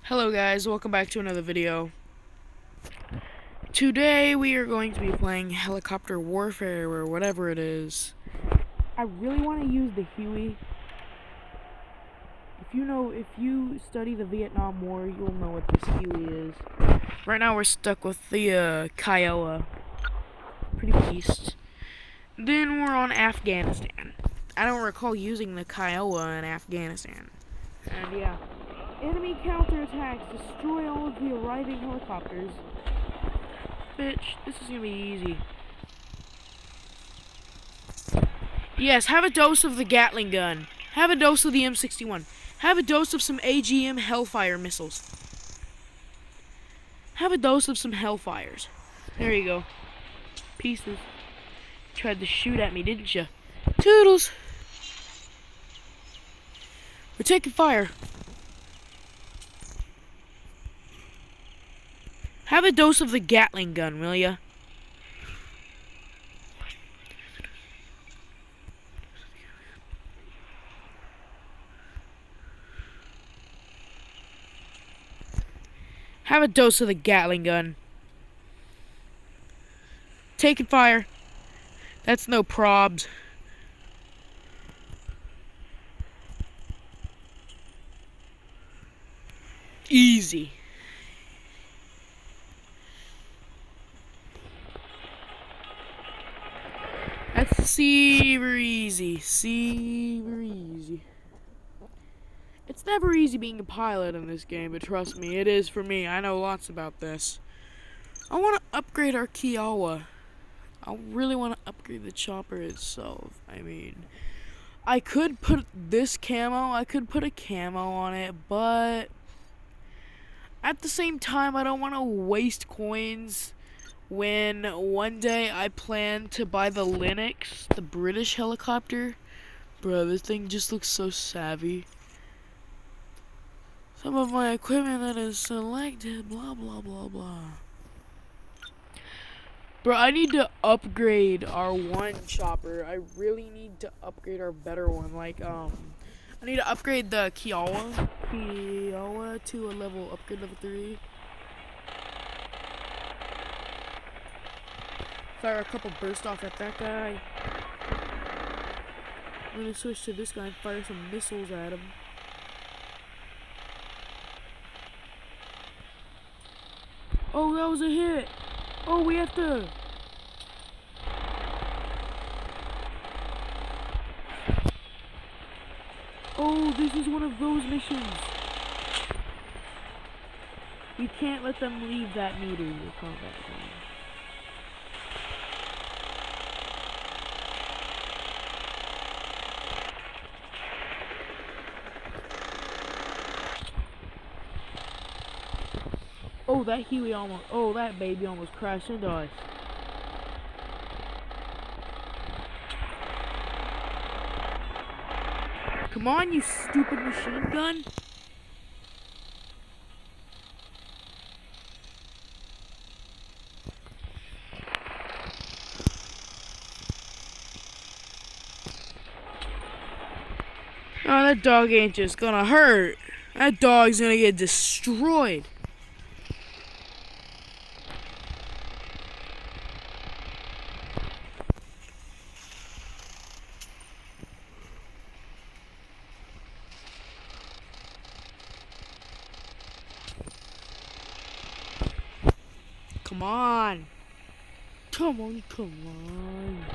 Hello guys, welcome back to another video. Today we are going to be playing Helicopter Warfare or whatever it is. I really want to use the Huey. If you study the Vietnam War, you'll know what this Huey is. Right now we're stuck with the Kiowa. Pretty beast. Then we're on Afghanistan. I don't recall using the Kiowa in Afghanistan. And yeah. Enemy counterattacks. Destroy all of the arriving helicopters. Bitch, this is gonna be easy. Yes, have a dose of the Gatling gun. Have a dose of the M61. Have a dose of some AGM Hellfire missiles. Have a dose of some Hellfires. There you go. Pieces. Tried to shoot at me, didn't you? Toodles. We're taking fire. Have a dose of the Gatling gun, will ya? Have a dose of the Gatling gun. Taking fire. That's no probs. Easy. That's super easy. Super easy. It's never easy being a pilot in this game, but trust me, it is for me. I know lots about this. I want to upgrade our Kiowa. I really want to upgrade the chopper itself. I mean, I could put this camo. I could put a camo on it, but at the same time, I don't want to waste coins when one day I plan to buy the Lynx, the British helicopter. Bro, this thing just looks so savvy. Some of my equipment that is selected, blah blah blah blah. Bro, I need to upgrade our one chopper. I really need to upgrade our better one. Like, I need to upgrade the Kiowa to a upgrade level 3. Fire a couple burst off at that guy. I'm gonna switch to this guy and fire some missiles at him. Oh, that was a hit. Oh, we have to. Oh, this is one of those missions. We can't let them leave that meter of combat zone. Oh, that baby almost crashed into us. Come on, you stupid machine gun. Oh, that dog ain't just gonna hurt. That dog's gonna get destroyed. Come on. Come on, come on.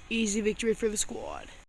Easy victory for the squad.